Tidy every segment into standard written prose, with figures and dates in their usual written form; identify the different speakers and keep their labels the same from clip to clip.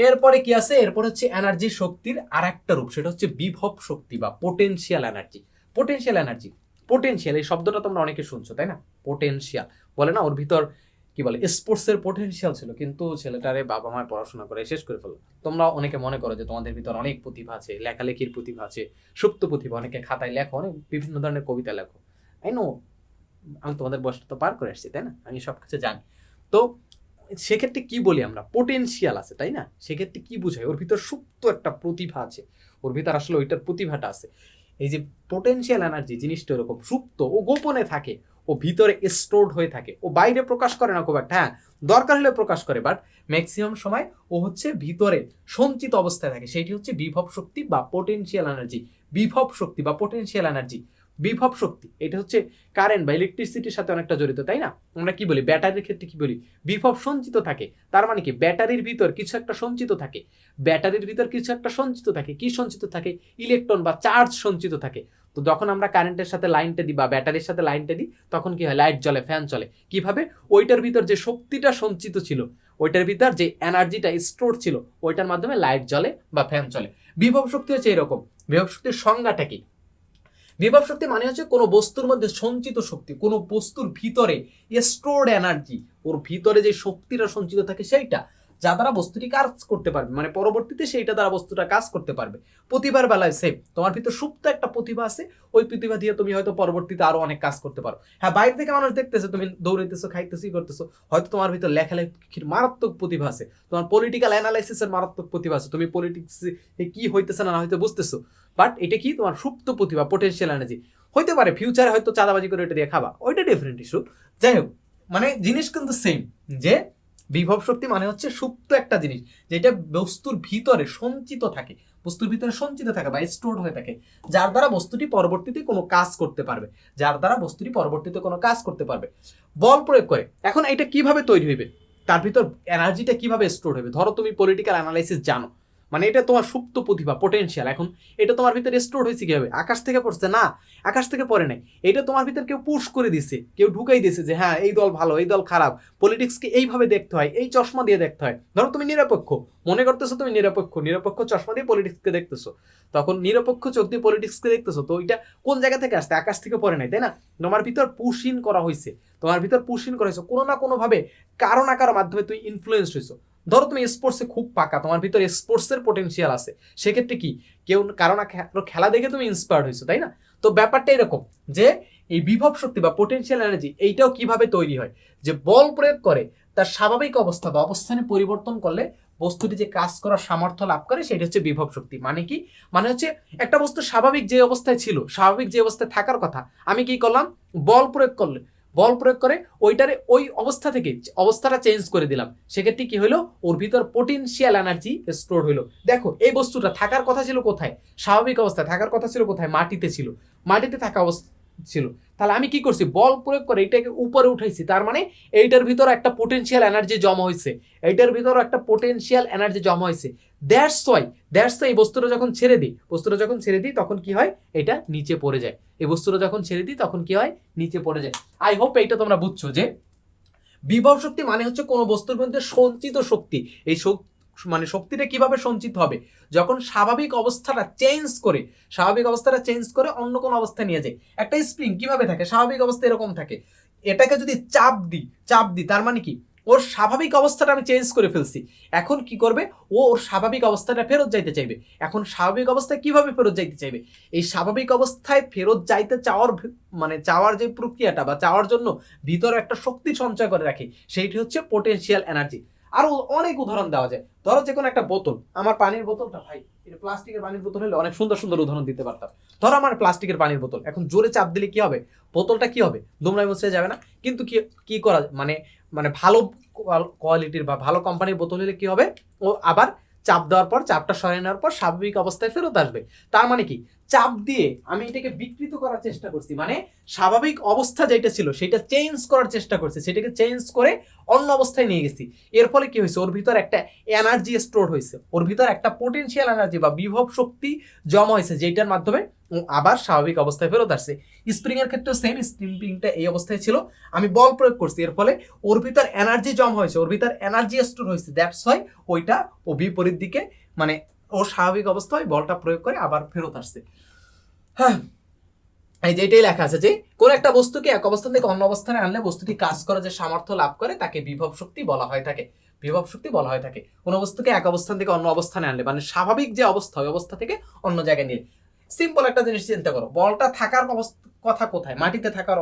Speaker 1: এরপরে কি আছে, এরপর হচ্ছে এনার্জি শক্তির আর একটা রূপ, সেটা হচ্ছে বিভব শক্তি বা potential energy. Potential energy, potential এই শব্দটা তোমরা অনেকে শুনছো তাই না? পোটেনশিয়াল বলে না, ওর ভিতর কি বলে স্পোর্টসের পোটেনশিয়াল ছিল, কিন্তু ছেলেটারে বাবা মায়ের পড়াশোনা করে শেষ করে ফেললো। তোমরা অনেকে মনে করো যে তোমাদের ভিতর অনেক প্রতিভা আছে, লেখালেখির প্রতিভা আছে, সুপ্ত প্রতিভা, অনেকে খাতায় লেখো, অনেক বিভিন্ন ধরনের কবিতা লেখো। আই নো, আমি তোমাদের বয়সটা তো পার করে আসছি তাই না, আমি সব কিছু জানি। তো সেক্ষেত্রে কি বলি আমরা, পোটেনশিয়াল আছে তাই না, সেক্ষেত্রে কি বুঝায়, ওর ভিতর সুপ্ত একটা প্রতিভা আছে, ওর ভিতর আসলে ওইটার প্রতিভাটা আছে। এই যে পোটেনশিয়াল এনার্জি জিনিসটা এরকম সুপ্ত, ও গোপনে থাকে, ও ভিতরে স্টোরড হয়ে থাকে, ও বাইরে প্রকাশ করে না খুব একটা, হ্যাঁ দরকার হলে প্রকাশ করে, বাট ম্যাক্সিমাম সময় ও হচ্ছে ভিতরে সঞ্চিত অবস্থায় থাকে, সেটি হচ্ছে বিভব শক্তি বা পোটেনশিয়াল এনার্জি। বিভব শক্তি বা পোটেনশিয়াল এনার্জি, বিভব শক্তি এটা হচ্ছে কারেন্ট বা ইলেকট্রিসিটির সাথে অনেকটা জড়িত তাই না। আমরা কি বলি ব্যাটারির ক্ষেত্রে কি বলি, বিভব সঞ্চিত থাকে, তার মানে কি ব্যাটারির ভিতর কিছু একটা সঞ্চিত থাকে, ব্যাটারির ভিতর কিছু একটা সঞ্চিত থাকে, কি সঞ্চিত থাকে, ইলেকট্রন বা চার্জ সঞ্চিত থাকে। তো যখন আমরা কারেন্টের সাথে লাইনটা দিই বা ব্যাটারির সাথে লাইনটা দিই, তখন কি হয়, লাইট জ্বলে, ফ্যান চলে, কিভাবে, ওইটার ভিতর যে শক্তিটা সঞ্চিত ছিল, ওইটার ভিতর যে এনার্জিটা স্টোর ছিল, ওইটার মাধ্যমে লাইট জ্বলে বা ফ্যান চলে। বিভব শক্তি হচ্ছে এরকম। বিভব শক্তির সংজ্ঞাটা কি, বিভব শক্তি মানে হচ্ছে কোনো বস্তুর মধ্যে সঞ্চিত শক্তি, কোনো বস্তুর ভিতরে স্টোরড এনার্জি, ওর ভিতরে যে শক্তিটা সঞ্চিত থাকে সেইটা, যা দ্বারা বস্তুটি কাজ করতে পারবে, মানে পরবর্তীতে সেইটা দ্বারা বস্তুটা কাজ করতে পারবে। প্রতিভার বেলায় সেম, তোমার ভিতর সুপ্ত একটা প্রতিভা আছে, ওই প্রতিভা দিয়ে তুমি হয়তো পরবর্তীতে আরো অনেক কাজ করতে পারো। হ্যাঁ বাইরে থেকে মানুষ দেখতেছে তুমি দৌড়াইতেছো, খাইতেছো, করতেছো, হয়তো তোমার ভিতর লেখালেখির মারাত্মক প্রতিভা আছে, তোমার পলিটিক্যাল অ্যানালাইসিসের মারাত্মক প্রতিভা আছে, তুমি পলিটিক্স কি হইতেছে না হয়তো বুঝতেছো, বাট এটা কি তোমার সুপ্ত প্রতিভা, পোটেনশিয়াল এনার্জি। হইতে পারে ফিউচারে হয়তো চাঁদাবাজি করে ওইটা দিয়ে খাবা, ওইটা ডিফারেন্ট ইস্যু। যাই হোক, মানে জিনিস কিন্তু সেম, যে বিভব শক্তি মানে হচ্ছে সুপ্ত একটা জিনিস, যেটা বস্তুর ভিতরে সঞ্চিত থাকে, বস্তুর ভিতরে সঞ্চিত থাকে বা স্টোর হয়ে থাকে, যার দ্বারা বস্তুটি পরবর্তীতে কোনো কাজ করতে পারবে, যার দ্বারা বস্তুটি পরবর্তীতে কোনো কাজ করতে পারবে বল প্রয়োগ করে। এখন এটা কিভাবে তৈরি হইবে, তার ভিতর এনার্জিটা কিভাবে স্টোর হবে, ধরো তুমি পলিটিক্যাল অ্যানালাইসিস জানো, মানে এটা তোমার সুপ্ত প্রতিভা, পোটেনশিয়াল, এখন এটা তোমার ভিতরে স্টোর হয়েছে কিভাবে, আকাশ থেকে পড়ছে না, আকাশ থেকে পড়ে নাই, এটা তোমার ভিতরে কেউ পুশ করে দিছে, কেউ ঢুকাই দিছে যে হ্যাঁ এই দল ভালো, এই দল খারাপ, পলিটিক্সকে এইভাবে দেখতে হয়, এই চশমা দিয়ে দেখতে হয়। ধরো তুমি নিরপেক্ষ মনে করতেছো, তুমি নিরপেক্ষ, নিরপেক্ষ চশমা দিয়ে পলিটিক্সকে দেখতেছো, তখন নিরপেক্ষ চোখ দিয়ে পলিটিক্সকে দেখতেছো, তো ওইটা কোন জায়গা থেকে আসছে, আকাশ থেকে পড়ে নাই তাই না, তোমার ভিতর পুশ ইন করা হয়েছে, তোমার ভিতর পুশ ইন করা হয়েছে কোনো না কোনো ভাবে, কারো না কারো মাধ্যমে তুই ইনফ্লুয়েন্সড হয়েছো। ধরো তুমি স্পোর্টসে খুব পাকা, তোমার ভিতরে স্পোর্টসের পোটেনশিয়াল আছে, সেক্ষেত্রে কি কেউ কারো না খেলা দেখে তুমি ইন্সপায়ার্ড হয়েছো তাই না। তো ব্যাপারটা এরকম যে এই বিভব শক্তি বা পোটেনশিয়াল এনার্জি এইটাও কিভাবে তৈরি হয়, যে বল প্রয়োগ করে তার স্বাভাবিক অবস্থা বা অবস্থানে পরিবর্তন করলে বস্তুটি যে কাজ করার সামর্থ্য লাভ করে, সেটা হচ্ছে বিভব শক্তি। মানে কি, মানে হচ্ছে একটা বস্তু স্বাভাবিক যে অবস্থায় ছিল, স্বাভাবিক যে অবস্থায় থাকার কথা, আমি কি করলাম, বল প্রয়োগ করলে, বল প্রয়োগ করে ওইটারে ওই অবস্থা থেকে অবস্থাটা চেঞ্জ করে দিলাম, সেক্ষেত্রে কি হলো, ওর ভিতর পোটেনশিয়াল এনার্জি স্টোর হইলো। দেখো এই বস্তুটা থাকার কথা ছিল কোথায়, স্বাভাবিক অবস্থায় থাকার কথা ছিল কোথায়, মাটিতে ছিল, মাটিতে থাকা অবস্থা ছিল, তাহলে আমি কি করছি, বল প্রয়োগ করে এটাকে উপরে উঠাইছি, তার মানে এইটার ভিতর একটা পোটেনশিয়াল এনার্জি জমা হয়েছে, এইটার ভিতর একটা পোটেনশিয়াল এনার্জি জমা হয়েছে। দ্যাটস ওয়াই এই বস্তুটা যখন ছেড়ে দিই, বস্তুটা যখন ছেড়ে দিই তখন কি হয়, এটা নিচে পড়ে যায়, এই বস্তুটা যখন ছেড়ে দিই তখন কি হয়, নিচে পড়ে যায়। আই হোপ এইটা তোমরা বুঝছো যে বিভব শক্তি মানে হচ্ছে কোনো বস্তুর মধ্যে সঞ্চিত শক্তি। এই মানে শক্তিটা কিভাবে সঞ্চিত হবে, যখন স্বাভাবিক অবস্থাটা চেঞ্জ করে, স্বাভাবিক অবস্থাটা চেঞ্জ করে অন্য কোনো অবস্থায় নিয়ে যায়। একটা স্প্রিং কিভাবে থাকে, স্বাভাবিক অবস্থা এরকম থাকে, এটাকে যদি চাপ দিই তার মানে কি, ওর স্বাভাবিক অবস্থাটা আমি চেঞ্জ করে ফেলছি, এখন কি করবে, ও ওর স্বাভাবিক অবস্থাটা ফেরত যাইতে চাইবে। এখন স্বাভাবিক অবস্থায় কিভাবে ফেরত যাইতে চাইবে, এই স্বাভাবিক অবস্থায় ফেরত যাইতে চাওয়ার মানে চাওয়ার যে প্রক্রিয়াটা বা চাওয়ার জন্য ভিতরে একটা শক্তি সঞ্চয় করে রাখে, সেইটি হচ্ছে পোটেনশিয়াল এনার্জি। আরো অনেক উদাহরণ দেওয়া যায়, ধরো যে কোনো একটা বোতল, আমার পানির বোতলটা ভাই, এটা প্লাস্টিকের পানির বোতল হলে অনেক সুন্দর সুন্দর উদাহরণ দিতে পারতাম। ধরো আমার প্লাস্টিকের পানির বোতল, এখন জোরে চাপ দিলে কি হবে, বোতলটা কি হবে, দুমড়ায় মুচড়ে যাবে না, কিন্তু কি কি করা মানে মানে ভালো কোয়ালিটির বা ভালো কোম্পানির বোতল হলে কি হবে, ও আবার চাপ দেওয়ার পর, চাপটা সরিয়ে নেওয়ার পর স্বাভাবিক অবস্থায় ফেরত আসবে। তার মানে কি, চাপ দিয়ে আমি এটাকে বিকৃত করার চেষ্টা করছি, মানে স্বাভাবিক অবস্থা যেটা ছিল সেটা চেঞ্জ করার চেষ্টা করছি, সেটাকে চেঞ্জ করে অন্য অবস্থায় নিয়ে গেছি। এর ফলে কি হয়েছে, ওর ভিতর একটা এনার্জি স্টোর হয়েছে, ওর ভিতর একটা পোটেনশিয়াল এনার্জি বা বিভব শক্তি জমা হয়েছে, যেটার মাধ্যমে ও আবার স্বাভাবিক অবস্থায় ফেরত আসছে। স্প্রিং এর ক্ষেত্রে সেম, স্প্রিংটা এই অবস্থায় ছিল, আমি বল প্রয়োগ করছি, এর ফলে ওর ভিতর এনার্জি জমা হয়েছে, ওর ভিতর এনার্জি স্টোর হয়েছে, দ্যাটস ওয়াই ওইটা ও বিপরীত দিকে মানে ও স্বাভাবিক অবস্থায় বলটা প্রয়োগ করে আবার ফেরত আসছে। হ্যাঁ, এই যে এটাই লেখা আছে যে কোন একটা বস্তুকে এক অবস্থান থেকে অন্য অবস্থানে আনলে বস্তুটি কাজ করার যে সামর্থ্য লাভ করে তাকে বিভব শক্তি বলা হয়ে থাকে। বিভব শক্তি বলা হয়ে থাকে কোন বস্তুকে এক অবস্থান থেকে অন্য অবস্থানে আনলে, মানে স্বাভাবিক যে অবস্থা ওই অবস্থা থেকে অন্য জায়গায় নিয়ে। সিম্পল একটা জিনিস চিন্তা করো, বলটা থাকার কথা কোথায়? মাটিতে থাকার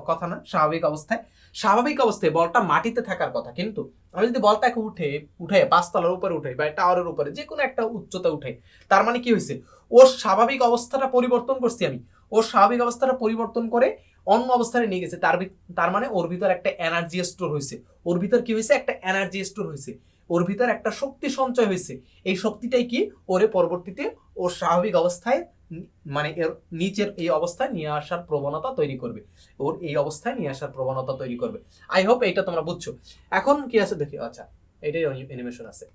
Speaker 1: কথা না, স্বাভাবিক অবস্থায়। স্বাভাবিক অবস্থায় বলটা মাটিতে থাকার কথা, কিন্তু আমি যদি বলটাকে উঠে 5 তলার উপরে উঠাই বা টাওয়ারের উপরে যে কোনো একটা উচ্চতা উঠাই, তার মানে কি হয়েছে? ওর স্বাভাবিক অবস্থাটা পরিবর্তন করছি আমি, ওর স্বাভাবিক অবস্থাটা পরিবর্তন করে অন্য অবস্থানে নিয়ে গেছে, তার মানে ওর ভিতর একটা এনার্জি স্টোর হয়েছে। ওর ভিতর কি হয়েছে? একটা এনার্জি স্টোর হয়েছে, ওর ভিতর একটা শক্তি সঞ্চয় হয়েছে। এই শক্তিটাই কি ওরে পরবর্তীতে ওর স্বাভাবিক অবস্থায় মানে এর নিচের এই অবস্থায় নিয়ে আসার প্রবণতা তৈরি করবে, ওর এই অবস্থায় নিয়ে আসার প্রবণতা তৈরি করবে। আই হোপ এইটা তোমরা বুঝছো। এখন কি আছে দেখি, আচ্ছা এটাই অ্যানিমেশন আছে।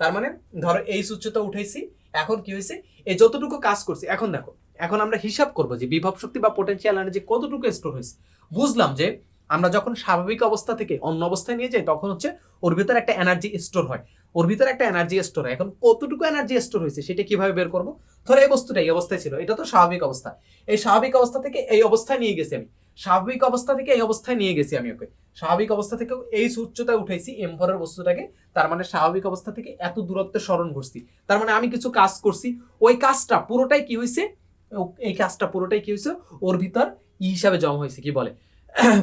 Speaker 1: তার মানে ধরো এই উচ্চতা উঠাইছি, এখন কি হয়েছে? এই যতটুকু কাজ করছি, এখন দেখো, এখন আমরা হিসাব করবো যে বিভব শক্তি বা পোটেনশিয়াল এনার্জি কতটুকু স্টোর হয়েছে। বুঝলাম যে আমরা যখন স্বাভাবিক অবস্থা থেকে অন্য অবস্থায় নিয়ে যাই তখন হচ্ছে ওর ভিতরে একটা এনার্জি স্টোর হয়, ওর ভিতরে একটা এনার্জি স্টোর হয়। এখন কতটুকু এনার্জি স্টোর হয়েছে সেটা কিভাবে বের করবো? ধরো এই বস্তুটা এই অবস্থায় ছিল, এটা তো স্বাভাবিক অবস্থা, এই স্বাভাবিক অবস্থা থেকে এই অবস্থায় নিয়ে গেছি আমি, স্বাভাবিক অবস্থা থেকে এই অবস্থায় নিয়ে গেছি আমি ওকে, স্বাভাবিক অবস্থা থেকে এই উচ্চতায় উঠাইছি এম ভরের বস্তুটাকে, তার মানে স্বাভাবিক অবস্থা থেকে এত দূরত্বে স্মরণ করছি, তার মানে আমি কিছু কাজ করছি, ওই কাজটা পুরোটাই কি হয়েছে? এই কাজটা পুরোটাই কি হয়েছে? ওর ভিতর হিসাবে জমা হয়েছে, কি বলে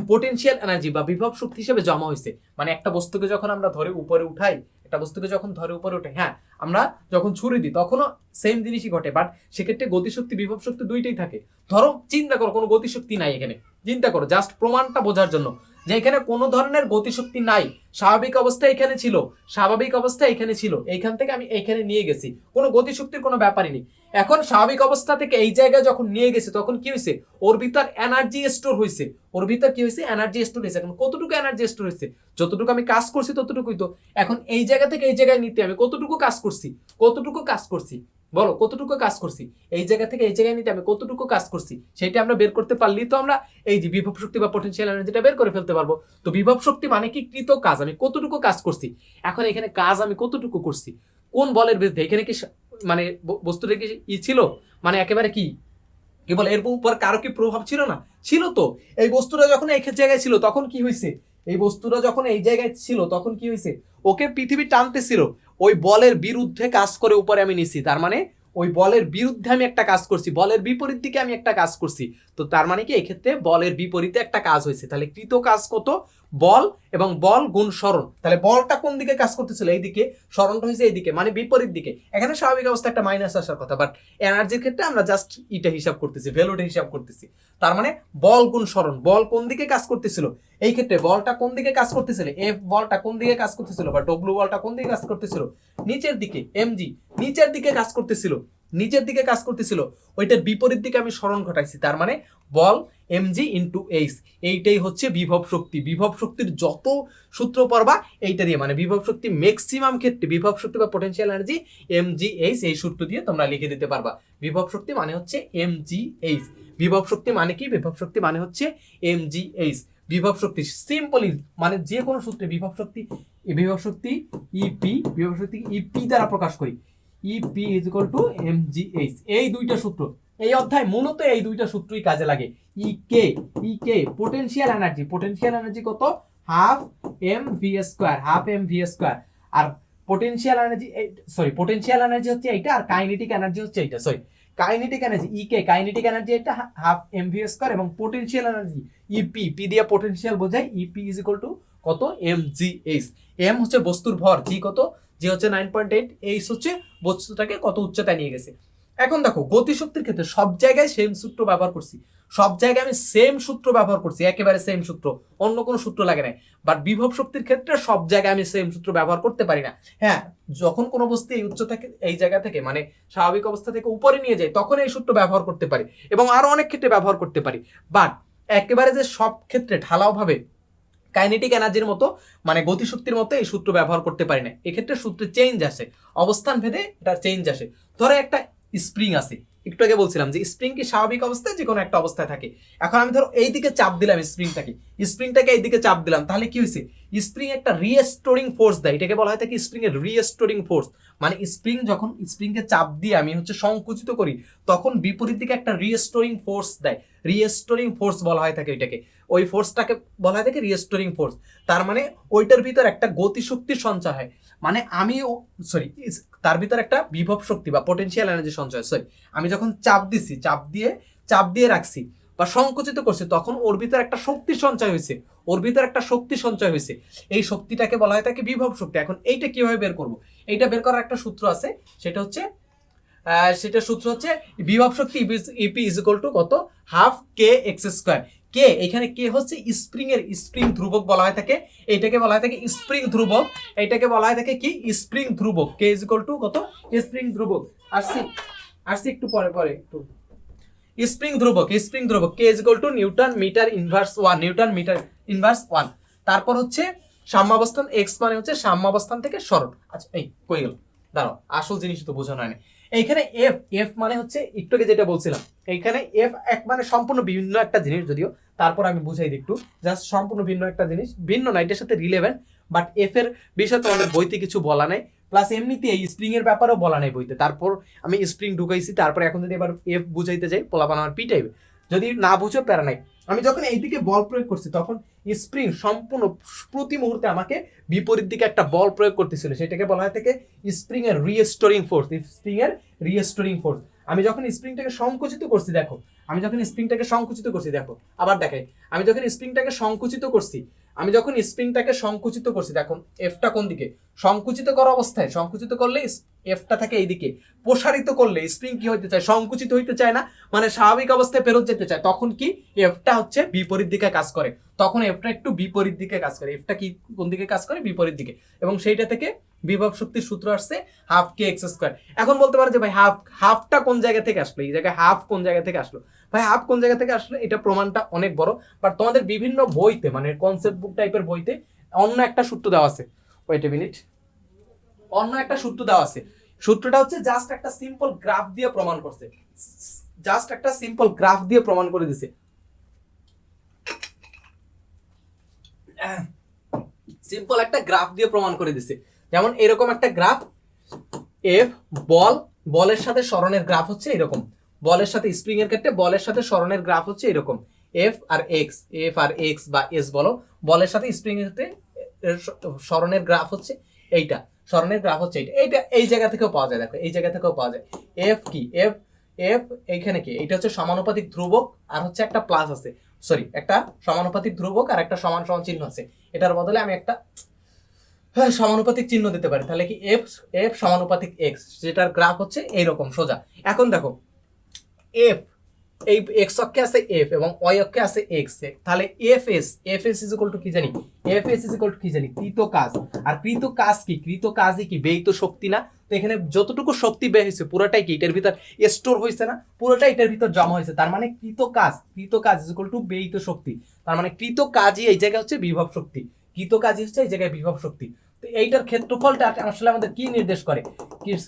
Speaker 1: পোটেনশিয়াল এনার্জি বা বিভব শক্তি হিসেবে জমা হয়েছে। মানে একটা বস্তুকে যখন আমরা ধরে উপরে উঠাই, একটা বস্তুকে যখন ধরে উপরে উঠাই, হ্যাঁ আমরা যখন ছুরি দিই তখনও সেম জিনিসই ঘটে, বাট সেক্ষেত্রে গতিশক্তি বিভব শক্তি দুইটাই থাকে। ধরো চিন্তা করো কোনো গতিশক্তি নাই এখানে, চিন্তা করো জাস্ট প্রমাণটা বোঝার জন্য যে এখানে কোনো ধরনের গতিশক্তি নাই, স্বাভাবিক অবস্থা এখানে ছিল, স্বাভাবিক অবস্থা এখানে ছিল, এইখান থেকে আমি এইখানে নিয়ে গেছি, কোনো গতিশক্তির কোনো ব্যাপারই নেই। এখন স্বাভাবিক অবস্থা থেকে এই জায়গায় যখন নিয়ে গেছে তখন কি হয়েছে? ওর ভিতর এনার্জি স্টোর হয়েছে, ওর ভিতর কি হয়েছে? এনার্জি স্টোর হয়েছে। এখন কতটুকু এনার্জি স্টোর হয়েছে? যতটুকু আমি কাজ করছি ততটুকুই তো। এখন এই জায়গা থেকে এই জায়গায় নিতে আমি কতটুকু কাজ করছি? কতটুকু কাজ করছি বলো, কতটুকু কাজ করছি? এই জায়গা থেকে এই জায়গায় নিতে আমি কতটুকু কাজ করছি সেটা আমরা বের করতে পারলেই তো আমরা এই যে বিভব শক্তি বা পোটেনশিয়াল এনার্জিটা বের করে ফেলতে পারবো। তো বিভব শক্তি মানে কি? কৃত কাজ, আমি কতটুকু কাজ করছি। এখন এখানে কাজ আমি কতটুকু করছি, কোন বলের বিরুদ্ধে? এখানে কি মানে বস্তুটা কি ছিল মানে একেবারে কি কি বলে এর উপর কারো কি প্রভাব ছিল না? ছিল তো। এই বস্তুটা যখন এই জায়গায় ছিল তখন কি হয়েছে? এই বস্তুটা যখন এই জায়গায় ছিল তখন কি হয়েছে? ওকে পৃথিবী টানতেছিল, ওই বলের বিরুদ্ধে কাজ করে উপরে আমি নিছি, তার মানে ওই বলের বিরুদ্ধে আমি একটা কাজ করছি, বলের বিপরীত দিকে আমি একটা কাজ করছি। তো তার মানে কি এক্ষেত্রে বলের বিপরীতে একটা কাজ হয়েছে। তাহলে কৃত কাজ কত? বল এবং বল গুণ স্মরণ। তাহলে বলটা কোন দিকে কাজ করতেছিল? এইদিকে, স্মরণটা হয়েছে এইদিকে, মানে বিপরীত দিকে। এখানে স্বাভাবিক অবস্থা একটা মাইনাস আসার কথা, বাট এনার্জির ক্ষেত্রে আমরা জাস্ট এটা হিসাব করতেছি, ভ্যালুটা হিসাব করতেছি। তার মানে বল গুণ স্মরণ, বল কোন দিকে কাজ করতেছিল? এই ক্ষেত্রে বলটা কোন দিকে কাজ করতেছিল? এফ বলটা কোন দিকে কাজ করতেছিল বা ডব্লিউ বলটা কোন দিকে কাজ করতেছিল? নিচের দিকে। এমজি নিচের দিকে কাজ করতেছিল, নিচের দিকে কাজ করতেছিল, ওইটার বিপরীত দিকে আমি স্মরণ ঘটাইছি। তার মানে বল এমজি ইন্টু এইচ, এইটাই হচ্ছে বিভব শক্তি। বিভব শক্তির যত সূত্র পড়বা এইটা দিয়ে, মানে বিভব শক্তি ম্যাক্সিমাম ক্ষেত্রে বিভব শক্তি বা পোটেনশিয়াল এনার্জি এমজি এইচ, এই সূত্র দিয়ে তোমরা লিখে দিতে পারবা। বিভব শক্তি মানে হচ্ছে এমজি এইচ। বিভব শক্তি মানে কি? বিভব শক্তি মানে হচ্ছে এমজি এইচ। বিভব শক্তি সিম্পলি মানে যে কোনো সূত্রে বিভব শক্তি ইপি, বিভব শক্তি ইপি দ্বারা প্রকাশ করি, EP is equal to MGH. এই দুইটা সূত্র এই অধ্যায় মূলত এই দুইটা সূত্রই কাজে লাগে। EK potential energy, potential energy কত? Half M V square, half M V square. আর পোটেনশিয়াল এনার্জি পোটেনশিয়াল এনার্জি হচ্ছে এইটা, আর কাইনেটিক এনার্জি হচ্ছে এইটা। Kinetic energy EK, kinetic energy এটা হাফ এম ভি স্কয়ার, এবং পোটেনশিয়াল এনার্জি ইপি, পি দিয়ে পোটেনশিয়াল বোঝায়, ইপি ইজ ইকুয়াল টু কত? এমজিএইচ। এম হচ্ছে বস্তুর ভর, জি কত? জি হচ্ছে 9.8, এইচ হচ্ছে বস্তুটাকে কত উচ্চতায় নিয়ে গেছে। এখন দেখো গতিশক্তির ক্ষেত্রে সব জায়গায় সেম সূত্র ব্যবহার করছি, সব জায়গায় আমি সেম সূত্র ব্যবহার করছি, একেবারে সেম সূত্র, অন্য কোনো সূত্র লাগে না। বাট বিভব শক্তির ক্ষেত্রে সব জায়গায় আমি সেম সূত্র ব্যবহার করতে পারি না। হ্যাঁ, যখন কোনো বস্তু এই উচ্চতাকে এই জায়গা থেকে মানে স্বাভাবিক অবস্থা থেকে উপরে নিয়ে যায় তখন এই সূত্র ব্যবহার করতে পারি, এবং আরো অনেক ক্ষেত্রে ব্যবহার করতে পারি। বাট একেবারে যে সব ক্ষেত্রে ঢালাও ভাবে কাইনেটিক এনার্জির মতো মানে গতিশক্তির মতো এই সূত্র ব্যবহার করতে পারি না। এক্ষেত্রে সূত্রে চেঞ্জ আসে, অবস্থান ভেদে এটা চেঞ্জ আসে। ধরো একটা স্প্রিং আছে, একটু আগে বলছিলাম যে স্প্রিং কি স্বাভাবিক অবস্থায় যে কোনো একটা অবস্থায় থাকে। এখন আমি ধরো এই দিকে চাপ দিলাম স্প্রিংটাকে এই দিকে চাপ দিলাম, তাহলে কি হয়েছে, স্প্রিং একটা রিস্টোরিং ফোর্স দেয়, এটাকে বলা হয় থাকে স্প্রিং এর রিস্টোরিং ফোর্স। মানে স্প্রিং যখন স্প্রিংকে চাপ দিয়ে আমি হচ্ছে সংকুচিত করি, তখন বিপরীত দিকে একটা রিস্টোরিং ফোর্স দেয়, রিস্টোরিং ফোর্স বলা হয় থাকে এটাকে, ওই ফোর্সটাকে বলা হয় থাকে রিস্টোরিং ফোর্স। তার মানে ওইটার ভিতর একটা গতিশক্তির সঞ্চয় হয়, মানে আমি তার ভিতর একটা বিভব শক্তি বা পোটেনশিয়াল এনার্জি সঞ্চয়। আমি যখন চাপ দিয়ে রাখছি বা সংকুচিত করছি, তখন ওর ভিতর একটা শক্তি সঞ্চয় হয়েছে, এই শক্তিটাকে বলা হয় থাকে বিভব শক্তি। এখন এইটা কিভাবে বের করব, এইটা বের করার একটা সূত্র আছে, সেটা সূত্র হচ্ছে বিভব শক্তি ইপি ইজ ইকুয়াল টু কত, হাফ কে এক্স স্কোয়ার। কে এখানে কে হচ্ছে স্প্রিং ধ্রুবক বলা হয় থাকে, এইটাকে বলা হয় থাকে স্প্রিং ধ্রুবক, এইটাকে বলা হয় থাকে কি স্প্রিং ধ্রুবক। কে ইজ ইকুয়াল টু কত, স্প্রিং ধ্রুবক। আসছি একটু পরে একটু স্প্রিং ধ্রুবক K is equal to newton metre inverse 1। তারপর হচ্ছে সাম্যাবস্থান, এক্স মানে হচ্ছে সাম্যাবস্থান থেকে সরণ। আচ্ছা এই কই গেল, দাঁড়াও, আসল জিনিস তো বোঝানো হয়নি। এইখানে এফ মানে হচ্ছে একটু আগে যেটা বলছিলাম, এইখানে এফ এক মানে সম্পূর্ণ ভিন্ন একটা জিনিস, যদিও তারপর আমি বুঝাই দিই একটু, জাস্ট সম্পূর্ণ ভিন্ন একটা জিনিস, ভিন্ন না, এটার সাথে রিলেভেন্ট, বাট এফ এর বিষয়ে তো আমাদের বইতে কিছু বলা নাই, প্লাস এমনিতে এই স্প্রিং এর ব্যাপারেও বলা নাই বইতে। তারপর আমি স্প্রিং ঢুকাইছি, তারপর এখন যদি এবার এফ বুঝাইতে যাই, পোলাপান আমার পিটাইবে, যদি না বুঝো প্যারা নাই। আমি যখন এইদিকে বল প্রয়োগ করছি, তখন স্প্রিং সম্পূর্ণ প্রতি মুহূর্তে আমাকে বিপরীত দিকে একটা বল প্রয়োগ করতেছিল, সেটাকে বলা হয় থেকে স্প্রিং এর রিস্টোরিং ফোর্স। আমি যখন স্প্রিংটাকে সংকুচিত করছি, দেখো আবার দেখাই, আমি যখন স্প্রিংটাকে সংকুচিত করছি, দেখুন এফটা কোন দিকে, সংকুচিত করা অবস্থায়, সংকুচিত করলে এফটা থাকে এইদিকে, প্রসারিত করলে স্প্রিং কি হইতে চায়, সংকুচিত হইতে চায় না, মানে স্বাভাবিক অবস্থায় ফেরত যেতে চায়, তখন কি এফটা হচ্ছে বিপরীত দিকে কাজ করে, এফটা কি কোন দিকে কাজ করে, বিপরীত দিকে, এবং সেইটা থেকে বিভব শক্তির সূত্র আসছে হাফ কে এক্স স্কোয়ার। এখন বলতে পারো যে ভাই হাফটা কোন জায়গা থেকে আসলো, এই জায়গায় হাফ কোন জায়গা থেকে আসলো, ভাই হাফ কোন জায়গা থেকে আসলো, এটা প্রমাণটা অনেক বড়, বাট তোমাদের বিভিন্ন বইতে মানে কনসেপ্ট বুক টাইপের বইতে অন্য একটা সূত্র দেওয়া আছে, ওয়েট এ মিনিট, সূত্রটা হচ্ছে জাস্ট একটা সিম্পল গ্রাফ দিয়ে প্রমাণ করে দিছে, যেমন এরকম একটা গ্রাফ, এফ বলের সাথে সরণের গ্রাফ হচ্ছে এরকম, বলের সাথে স্প্রিং এর ক্ষেত্রে বলের সাথে সরণের গ্রাফ হচ্ছে এরকম, এফ আর এক্স বা এস বলো, বলের সাথে স্প্রিং এর ক্ষেত্রে সরণের গ্রাফ হচ্ছে এইটা, এইটা এই জায়গা থেকেও পাওয়া যায়, দেখো এই জায়গা থেকেও পাওয়া যায়। এফ কি, এফ এইখানে কি, এটা হচ্ছে সমানুপাতিক ধ্রুবক, আর হচ্ছে একটা প্লাস আছে, একটা সমানুপাতিক ধ্রুবক আর একটা সমান সমান চিহ্ন আছে, এটার বদলে আমি একটা সমানুপাতিক চিহ্ন দিতে পারি, তাহলে কি এফ সমানুপাতিক এক্স, যেটার গ্রাফ হচ্ছে এইরকম সোজা। এখন দেখো এফ, এই এক্স অক্ষে আছে এফ এবং ওয়াই অক্ষে আছে এক্স, তাহলে F S is equal two কি জানি, কৃত কাজ। আর কৃত কাজই কি ব্যয়িত শক্তি না, তো এখানে যতটুকু শক্তি ব্যয় হয়েছে পুরোটাই কি এটার ভিতর স্টোর হয়েছে না, পুরোটাই এটার ভিতর জমা হয়েছে, তার মানে কৃত কাজ ইজ ইকুয়াল টু ব্যয়িত শক্তি, তার মানে কৃত কাজই এই জায়গায় হচ্ছে বিভব শক্তি, তো এইটার ক্ষেত্রফলটা আসলে আমাদের কি নির্দেশ করে,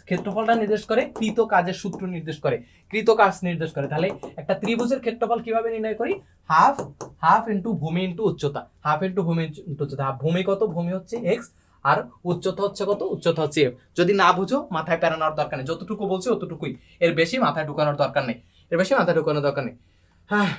Speaker 1: ক্ষেত্রফলটা নির্দেশ করে কৃত কাজের সূত্র নির্দেশ করে, কৃত কাজ নির্দেশ করে। তাহলে একটা ত্রিভুজের ক্ষেত্রফল কিভাবে নির্ণয় করি, হাফ ইন্টু ভূমি ইন্টু উচ্চতা, ভূমি কত, ভূমি হচ্ছে এক্স, আর উচ্চতা হচ্ছে কত, উচ্চতা হচ্ছে এফ। যদি না বুঝো মাথায় প্যারানোর দরকার নেই, যতটুকু বলছি অতটুকুই, এর বেশি মাথায় ঢুকানোর দরকার নেই। হ্যাঁ।